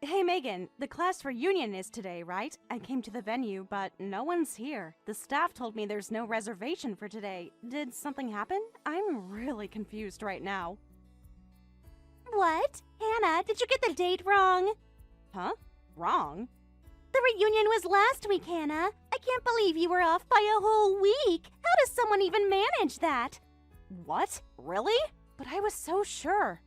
Hey Megan, the class reunion is today, right? I came to the venue, but no one's here. The staff told me there's no reservation for today. Did something happen? I'm really confused right now. What? Hannah, did you get the date wrong? Huh? Wrong? The reunion was last week, Hannah. I can't believe you were off by a whole week. How does someone even manage that? What? Really? But I was so sure.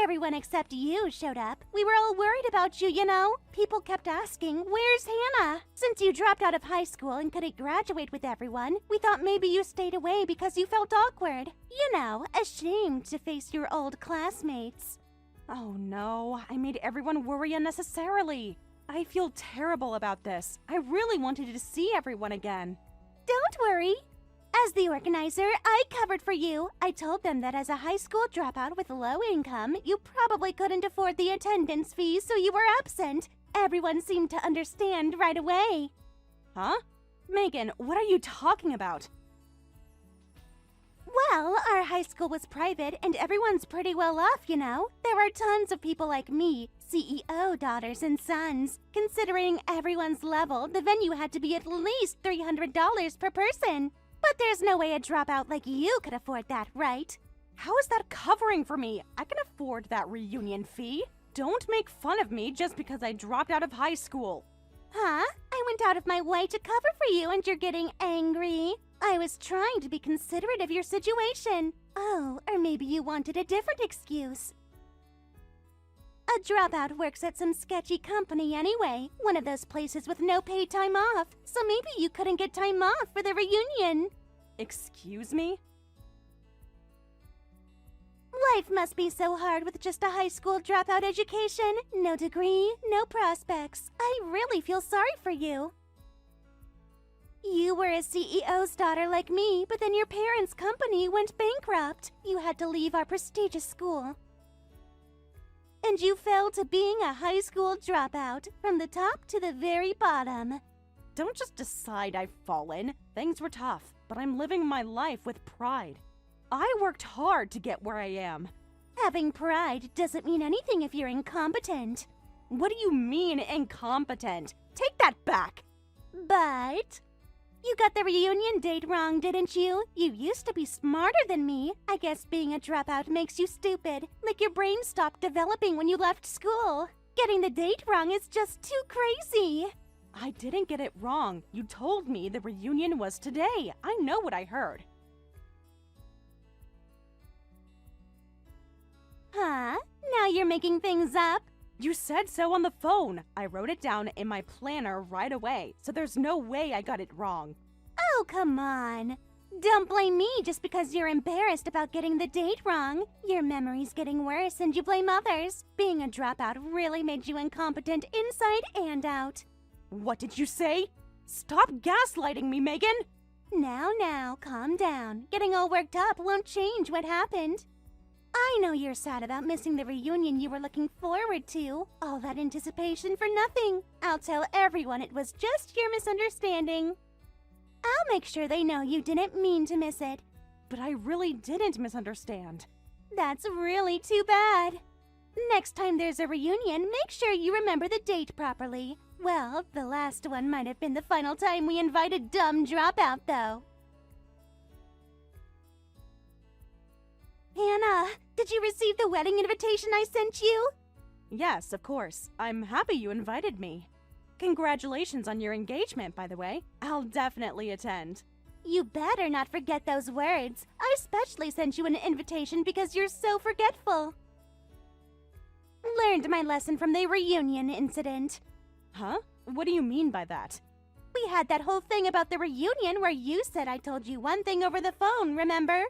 Everyone except you showed up. We were all worried about you, you know. People kept asking, where's Hannah? Since you dropped out of high school and couldn't graduate with everyone, we thought maybe you stayed away because you felt awkward. You know, ashamed to face your old classmates. Oh no, I made everyone worry unnecessarily. I feel terrible about this. I really wanted to see everyone again. Don't worry. As the organizer, I covered for you. I told them that as a high school dropout with low income, you probably couldn't afford the attendance fee, so you were absent. Everyone seemed to understand right away. Huh? Megan, what are you talking about? Well, our high school was private and everyone's pretty well off, you know. There are tons of people like me, CEO daughters and sons. Considering everyone's level, the venue had to be at least $300 per person. But there's no way a dropout like you could afford that, right? How is that covering for me? I can afford that reunion fee. Don't make fun of me just because I dropped out of high school. Huh? I went out of my way to cover for you and you're getting angry. I was trying to be considerate of your situation. Oh, or maybe you wanted a different excuse. A dropout works at some sketchy company anyway, one of those places with no paid time off, so maybe you couldn't get time off for the reunion. Excuse me? Life must be so hard with just a high school dropout education, no degree, no prospects. I really feel sorry for you. You were a CEO's daughter like me, but then your parents' company went bankrupt. You had to leave our prestigious school. And you fell to being a high school dropout, from the top to the very bottom. Don't just decide I've fallen. Things were tough, but I'm living my life with pride. I worked hard to get where I am. Having pride doesn't mean anything if you're incompetent. What do you mean, incompetent? Take that back! But you got the reunion date wrong, didn't you? You used to be smarter than me. I guess being a dropout makes you stupid, like your brain stopped developing when you left school. Getting the date wrong is just too crazy. I didn't get it wrong. You told me the reunion was today. I know what I heard. Huh? Now you're making things up? You said so on the phone. I wrote it down in my planner right away, so there's no way I got it wrong. Oh, come on. Don't blame me just because you're embarrassed about getting the date wrong. Your memory's getting worse and you blame others. Being a dropout really made you incompetent inside and out. What did you say? Stop gaslighting me, Megan! Now, calm down. Getting all worked up won't change what happened. I know you're sad about missing the reunion you were looking forward to. All that anticipation for nothing. I'll tell everyone it was just your misunderstanding. I'll make sure they know you didn't mean to miss it. But I really didn't misunderstand. That's really too bad. Next time there's a reunion, make sure you remember the date properly. Well, the last one might have been the final time we invited dumb dropout, though. Hannah, did you receive the wedding invitation I sent you? Yes, of course. I'm happy you invited me. Congratulations on your engagement, by the way. I'll definitely attend. You better not forget those words. I especially sent you an invitation because you're so forgetful. Learned my lesson from the reunion incident. Huh? What do you mean by that? We had that whole thing about the reunion where you said I told you one thing over the phone, remember?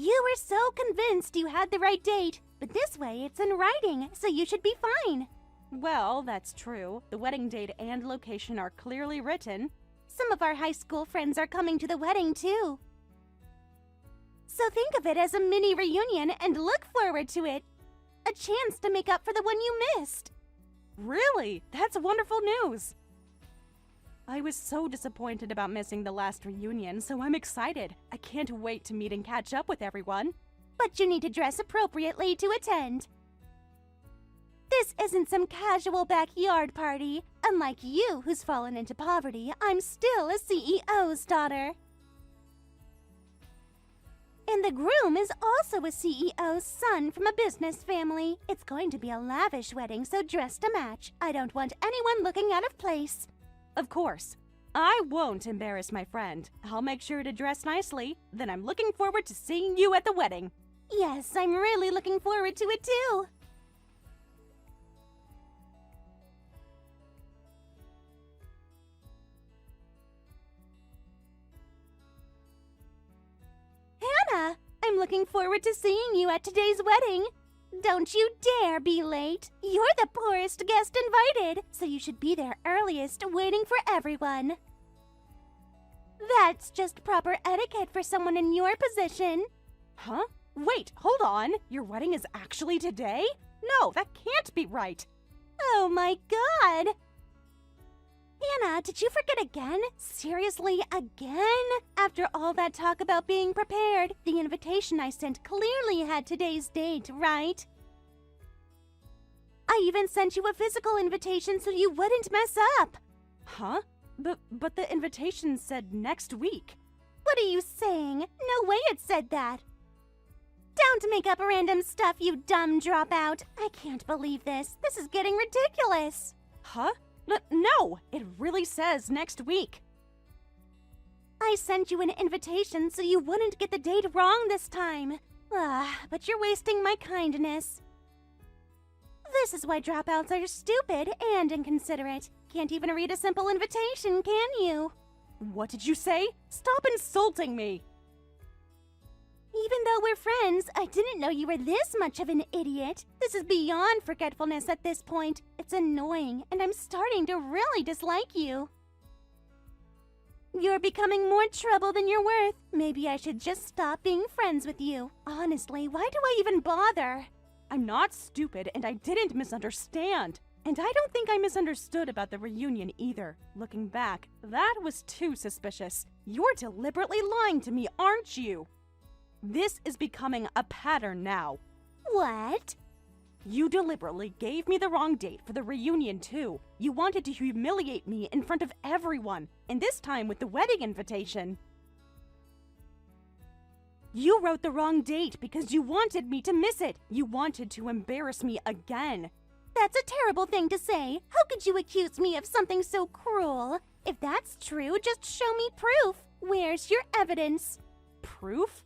You were so convinced you had the right date, but this way it's in writing, so you should be fine. Well, that's true. The wedding date and location are clearly written. Some of our high school friends are coming to the wedding, too. So think of it as a mini reunion and look forward to it. A chance to make up for the one you missed. Really? That's wonderful news. I was so disappointed about missing the last reunion, so I'm excited. I can't wait to meet and catch up with everyone. But you need to dress appropriately to attend. This isn't some casual backyard party. Unlike you, who's fallen into poverty, I'm still a CEO's daughter. And the groom is also a CEO's son from a business family. It's going to be a lavish wedding, so dress to match. I don't want anyone looking out of place. Of course. I won't embarrass my friend. I'll make sure to dress nicely. Then I'm looking forward to seeing you at the wedding. Yes, I'm really looking forward to it too. Hannah, I'm looking forward to seeing you at today's wedding. Don't you dare be late. You're the poorest guest invited, so you should be there earliest, waiting for everyone. That's just proper etiquette for someone in your position. Huh? Wait, hold on. Your wedding is actually today? No, that can't be right. Oh my god! Hannah, did you forget again? Seriously, again? After all that talk about being prepared, the invitation I sent clearly had today's date, right? I even sent you a physical invitation so you wouldn't mess up. Huh? But the invitation said next week. What are you saying? No way it said that. Don't make up random stuff, you dumb dropout. I can't believe this. This is getting ridiculous. Huh? No, it really says next week. I sent you an invitation so you wouldn't get the date wrong this time. But you're wasting my kindness. This is why dropouts are stupid and inconsiderate. Can't even read a simple invitation, can you? What did you say? Stop insulting me. Even though we're friends, I didn't know you were this much of an idiot. This is beyond forgetfulness at this point. It's annoying, and I'm starting to really dislike you. You're becoming more trouble than you're worth. Maybe I should just stop being friends with you. Honestly, why do I even bother? I'm not stupid, and I didn't misunderstand. And I don't think I misunderstood about the reunion either. Looking back, that was too suspicious. You're deliberately lying to me, aren't you? This is becoming a pattern now. What? You deliberately gave me the wrong date for the reunion, too. You wanted to humiliate me in front of everyone, and this time with the wedding invitation. You wrote the wrong date because you wanted me to miss it. You wanted to embarrass me again. That's a terrible thing to say. How could you accuse me of something so cruel? If that's true, just show me proof. Where's your evidence? Proof?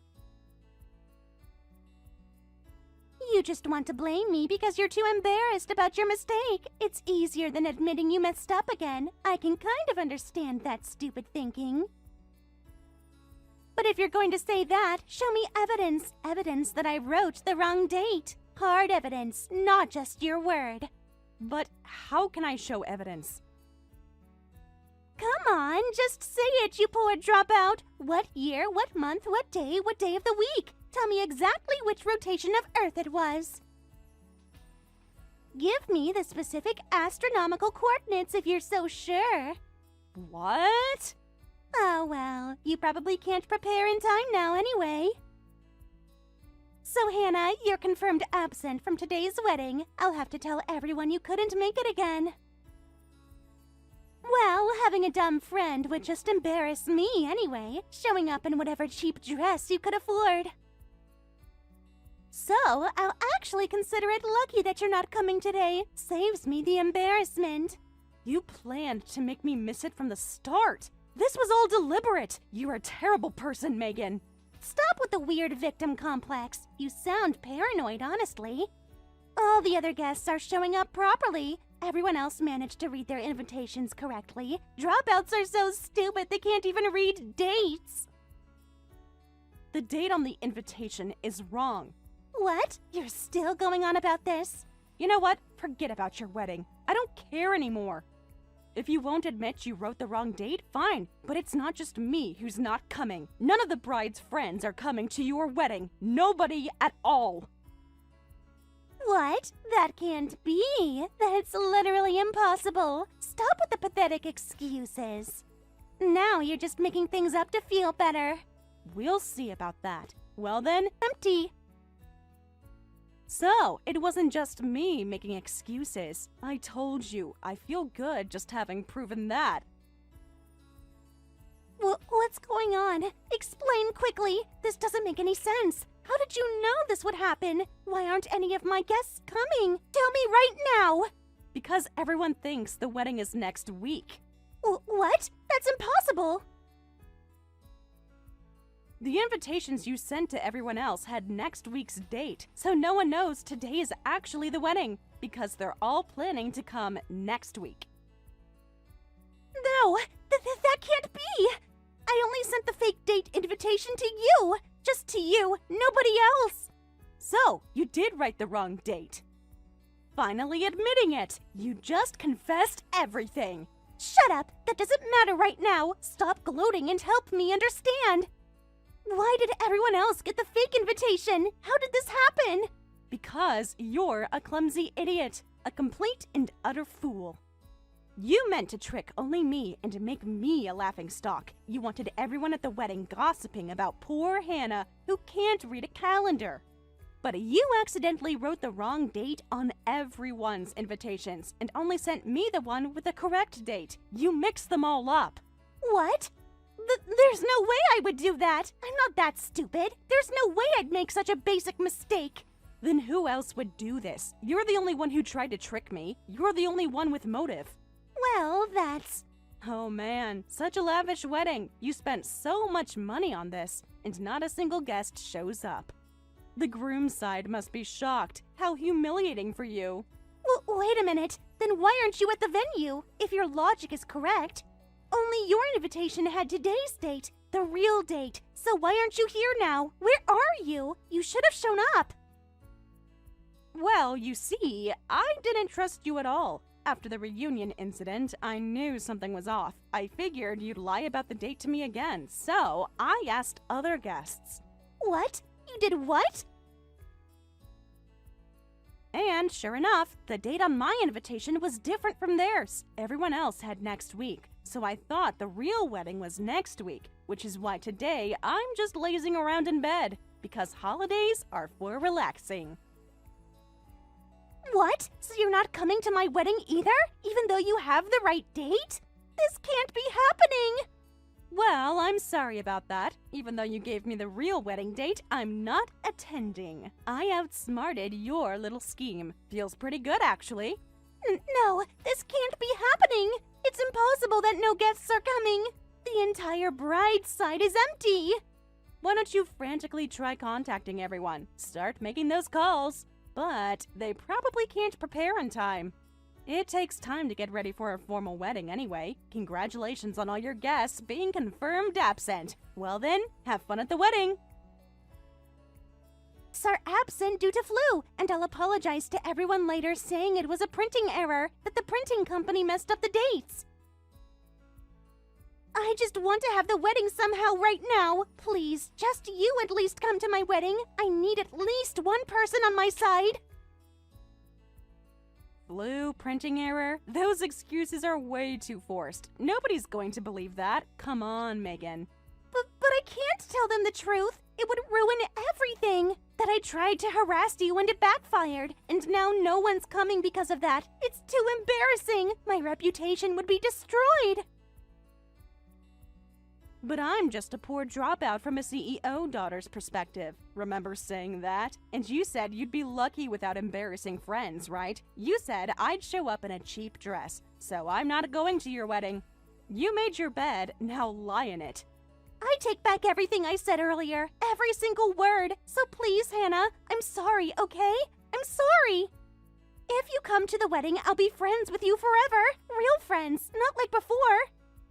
You just want to blame me because you're too embarrassed about your mistake. It's easier than admitting you messed up again. I can kind of understand that stupid thinking. But if you're going to say that, show me evidence. Evidence that I wrote the wrong date. Hard evidence, not just your word. But how can I show evidence? Come on, just say it, you poor dropout. What year, what month, what day of the week? Tell me exactly which rotation of Earth it was. Give me the specific astronomical coordinates if you're so sure. What? Oh well, you probably can't prepare in time now anyway. So Hannah, you're confirmed absent from today's wedding. I'll have to tell everyone you couldn't make it again. Well, having a dumb friend would just embarrass me anyway, showing up in whatever cheap dress you could afford. So, I'll actually consider it lucky that you're not coming today. Saves me the embarrassment. You planned to make me miss it from the start. This was all deliberate. You're a terrible person, Megan. Stop with the weird victim complex. You sound paranoid, honestly. All the other guests are showing up properly. Everyone else managed to read their invitations correctly. Dropouts are so stupid they can't even read dates. The date on the invitation is wrong. What? You're still going on about this? You know what? Forget about your wedding. I don't care anymore. If you won't admit you wrote the wrong date, fine. But it's not just me who's not coming. None of the bride's friends are coming to your wedding. Nobody at all. What? That can't be. That's literally impossible. Stop with the pathetic excuses. Now you're just making things up to feel better. We'll see about that. Well then, Empty. So, it wasn't just me making excuses. I told you, I feel good just having proven that. What's going on? Explain quickly. This doesn't make any sense. How did you know this would happen? Why aren't any of my guests coming? Tell me right now! Because everyone thinks the wedding is next week. What? That's impossible! The invitations you sent to everyone else had next week's date, so no one knows today is actually the wedding, because they're all planning to come next week. No, that can't be! I only sent the fake date invitation to you! Just to you, nobody else! So, you did write the wrong date. Finally admitting it! You just confessed everything! Shut up! That doesn't matter right now! Stop gloating and help me understand! Why did everyone else get the fake invitation? How did this happen? Because you're a clumsy idiot, a complete and utter fool. You meant to trick only me and make me a laughingstock. You wanted everyone at the wedding gossiping about poor Hannah, who can't read a calendar. But you accidentally wrote the wrong date on everyone's invitations and only sent me the one with the correct date. You mixed them all up. What? There's no way I would do that. I'm not that stupid. There's no way I'd make such a basic mistake. Then who else would do this? You're the only one who tried to trick me. You're the only one with motive. Well, that's... Oh man, such a lavish wedding. You spent so much money on this, and not a single guest shows up. The groom's side must be shocked. How humiliating for you. Wait a minute. Then why aren't you at the venue? If your logic is correct. Only your invitation had today's date, the real date. So why aren't you here now? Where are you? You should have shown up. Well, you see, I didn't trust you at all. After the reunion incident, I knew something was off. I figured you'd lie about the date to me again, so I asked other guests. What? You did what? And sure enough, the date on my invitation was different from theirs. Everyone else had next week, so I thought the real wedding was next week, which is why today I'm just lazing around in bed, because holidays are for relaxing. What? So you're not coming to my wedding either? Even though you have the right date? This can't be happening! Well, I'm sorry about that. Even though you gave me the real wedding date, I'm not attending. I outsmarted your little scheme. Feels pretty good, actually. No, this can't be happening! It's impossible that no guests are coming! The entire bride's side is empty! Why don't you frantically try contacting everyone? Start making those calls. But they probably can't prepare in time. It takes time to get ready for a formal wedding anyway. Congratulations on all your guests being confirmed absent. Well then, have fun at the wedding. Are absent due to flu, and I'll apologize to everyone later saying it was a printing error, that the printing company messed up the dates. I just want to have the wedding somehow right now. Please, just you at least come to my wedding. I need at least one person on my side. Flu, printing error? Those excuses are way too forced. Nobody's going to believe that. Come on, Megan. But I can't tell them the truth. It would ruin everything. That I tried to harass you and it backfired. And now no one's coming because of that. It's too embarrassing. My reputation would be destroyed. But I'm just a poor dropout from a CEO daughter's perspective. Remember saying that? And you said you'd be lucky without embarrassing friends, right? You said I'd show up in a cheap dress, so I'm not going to your wedding. You made your bed, now lie in it. I take back everything I said earlier, every single word. So please, Hannah, I'm sorry, okay? I'm sorry. If you come to the wedding, I'll be friends with you forever. Real friends, not like before.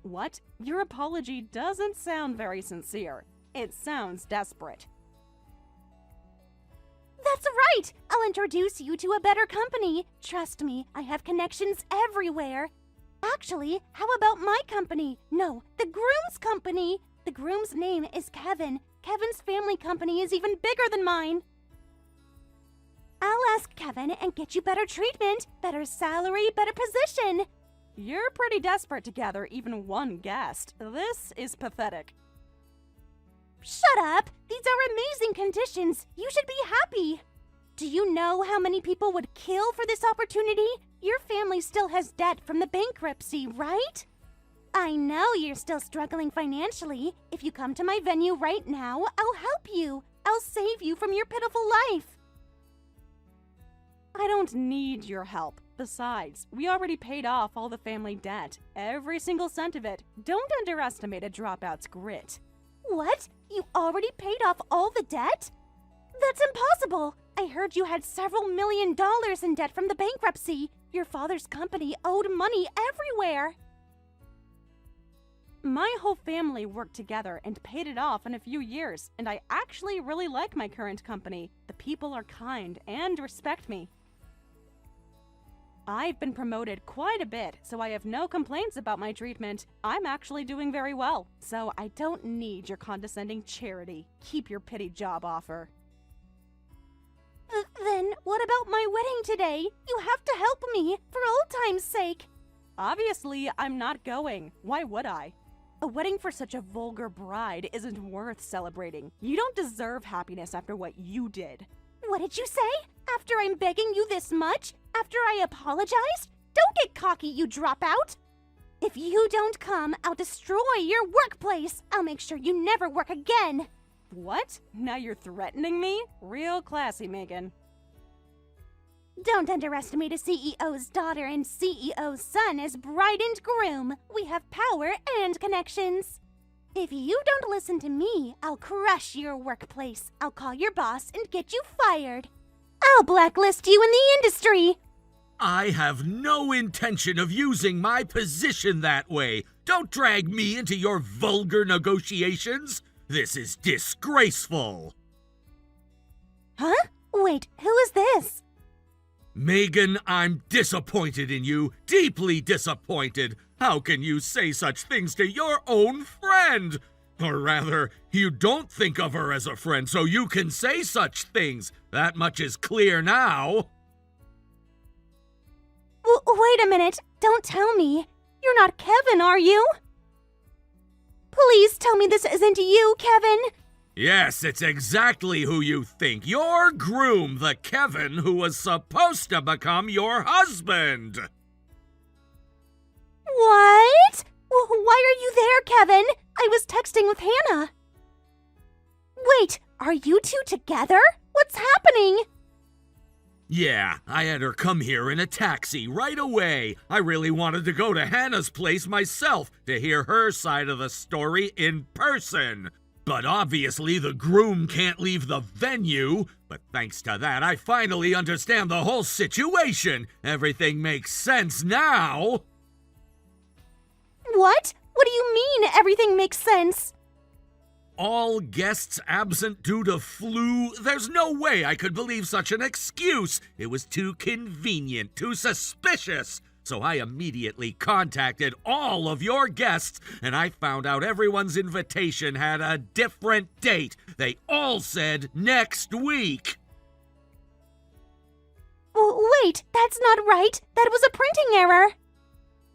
What? Your apology doesn't sound very sincere. It sounds desperate. That's right! I'll introduce you to a better company. Trust me, I have connections everywhere. Actually, how about my company? No, the groom's company. The groom's name is Kevin. Kevin's family company is even bigger than mine. I'll ask Kevin and get you better treatment, better salary, better position. You're pretty desperate to gather even one guest. This is pathetic. Shut up! These are amazing conditions. You should be happy. Do you know how many people would kill for this opportunity? Your family still has debt from the bankruptcy, right? I know you're still struggling financially. If you come to my venue right now, I'll help you. I'll save you from your pitiful life. I don't need your help. Besides, we already paid off all the family debt. Every single cent of it. Don't underestimate a dropout's grit. What? You already paid off all the debt? That's impossible. I heard you had several $1 million in debt from the bankruptcy. Your father's company owed money everywhere. My whole family worked together and paid it off in a few years, and I actually really like my current company. The people are kind and respect me. I've been promoted quite a bit, so I have no complaints about my treatment. I'm actually doing very well, so I don't need your condescending charity. Keep your pity job offer. Then what about my wedding today? You have to help me, for old time's sake. Obviously, I'm not going. Why would I? A wedding for such a vulgar bride isn't worth celebrating. You don't deserve happiness after what you did. What did you say? After I'm begging you this much? After I apologized? Don't get cocky, you dropout! If you don't come, I'll destroy your workplace. I'll make sure you never work again. What? Now you're threatening me? Real classy, Megan. Don't underestimate a CEO's daughter and CEO's son as bride and groom. We have power and connections. If you don't listen to me, I'll crush your workplace. I'll call your boss and get you fired. I'll blacklist you in the industry. I have no intention of using my position that way. Don't drag me into your vulgar negotiations. This is disgraceful. Huh? Wait, who is this? Megan, I'm disappointed in you. Deeply disappointed. How can you say such things to your own friend? Or rather, you don't think of her as a friend, so you can say such things. That much is clear now. Wait a minute. Don't tell me. You're not Kevin, are you? Please tell me this isn't you, Kevin. Yes, it's exactly who you think. Your groom, the Kevin who was supposed to become your husband. What? Why are you there, Kevin? I was texting with Hannah. Wait, are you two together? What's happening? Yeah, I had her come here in a taxi right away. I really wanted to go to Hannah's place myself to hear her side of the story in person. But obviously the groom can't leave the venue. But thanks to that, I finally understand the whole situation. Everything makes sense now. What? What do you mean everything makes sense? All guests absent due to flu? There's no way I could believe such an excuse. It was too convenient, too suspicious. So I immediately contacted all of your guests, and I found out everyone's invitation had a different date. They all said next week. Wait, that's not right. That was a printing error.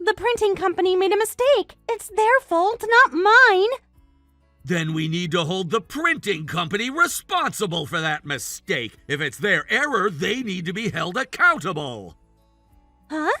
The printing company made a mistake. It's their fault, not mine. Then we need to hold the printing company responsible for that mistake. If it's their error, they need to be held accountable. Huh?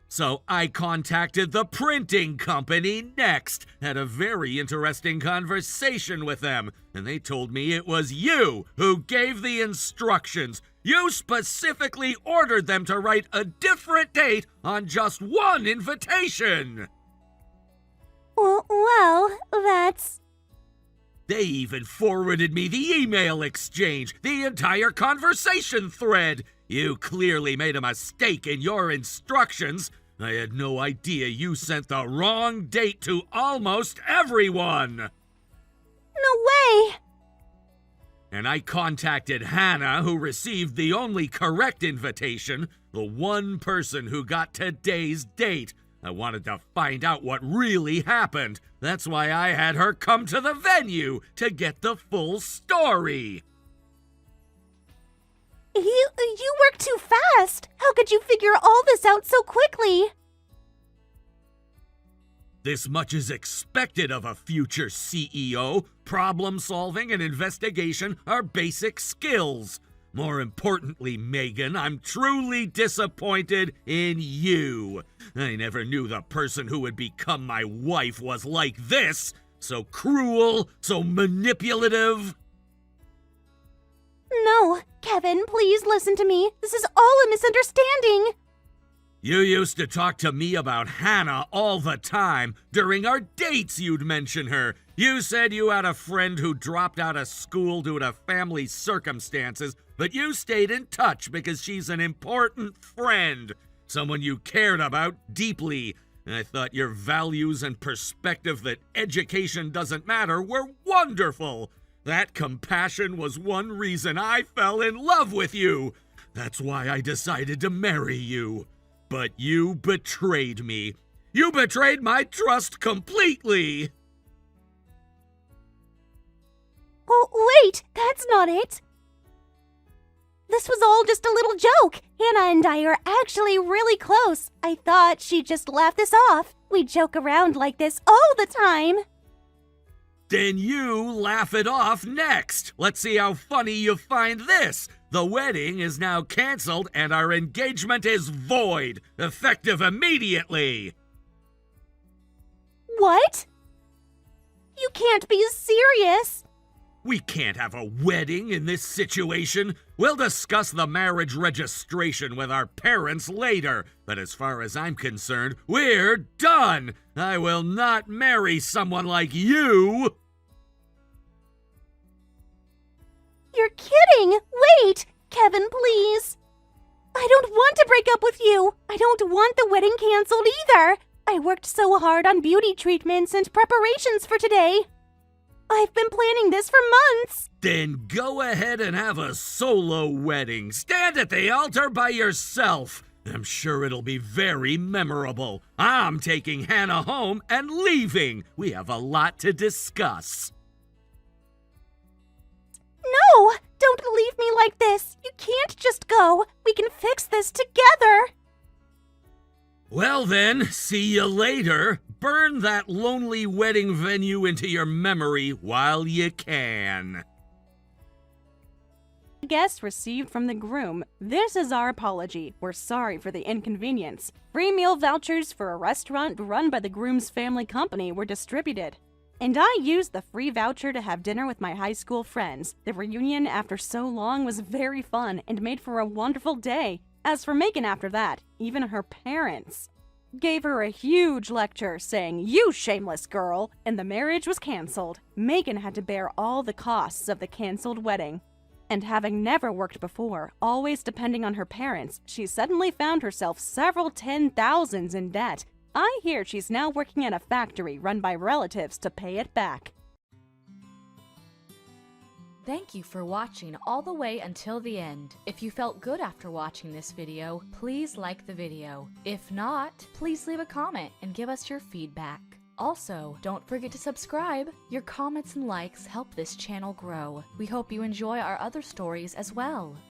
So I contacted the printing company next, had a very interesting conversation with them, and they told me it was you who gave the instructions. You specifically ordered them to write a different date on just one invitation. Well, that's... They even forwarded me the email exchange, the entire conversation thread. You clearly made a mistake in your instructions. I had no idea you sent the wrong date to almost everyone. No way! And I contacted Hannah, who received the only correct invitation, the one person who got today's date. I wanted to find out what really happened. That's why I had her come to the venue to get the full story. You work too fast. How could you figure all this out so quickly? This much is expected of a future CEO. Problem solving and investigation are basic skills. More importantly, Megan, I'm truly disappointed in you. I never knew the person who would become my wife was like this. So cruel, so manipulative. No, Kevin, please listen to me. This is all a misunderstanding. You used to talk to me about Hannah all the time. During our dates, you'd mention her. You said you had a friend who dropped out of school due to family circumstances, but you stayed in touch because she's an important friend, someone you cared about deeply. I thought your values and perspective that education doesn't matter were wonderful. That compassion was one reason I fell in love with you. That's why I decided to marry you. But you betrayed me. You betrayed my trust completely. Oh, wait, that's not it. This was all just a little joke. Hannah and I are actually really close. I thought she'd just laugh this off. We joke around like this all the time. Then you laugh it off next. Let's see how funny you find this. The wedding is now canceled and our engagement is void, effective immediately. What? You can't be serious. We can't have a wedding in this situation. We'll discuss the marriage registration with our parents later, but as far as I'm concerned, we're done. I will not marry someone like you. You're kidding! Wait! Kevin, please! I don't want to break up with you! I don't want the wedding canceled either! I worked so hard on beauty treatments and preparations for today. I've been planning this for months! Then go ahead and have a solo wedding. Stand at the altar by yourself. I'm sure it'll be very memorable. I'm taking Hannah home and leaving. We have a lot to discuss. No! Don't leave me like this! You can't just go! We can fix this together! Well then, see you later. Burn that lonely wedding venue into your memory while you can. Guest received from the groom. This is our apology. We're sorry for the inconvenience. Free meal vouchers for a restaurant run by the groom's family company were distributed. And I used the free voucher to have dinner with my high school friends. The reunion after so long was very fun and made for a wonderful day. As for Megan after that, even her parents gave her a huge lecture saying, "You shameless girl," and the marriage was canceled. Megan had to bear all the costs of the canceled wedding. And having never worked before, always depending on her parents, she suddenly found herself several 10,000s in debt. I hear she's now working at a factory run by relatives to pay it back. Thank you for watching all the way until the end. If you felt good after watching this video, please like the video. If not, please leave a comment and give us your feedback. Also, don't forget to subscribe. Your comments and likes help this channel grow. We hope you enjoy our other stories as well.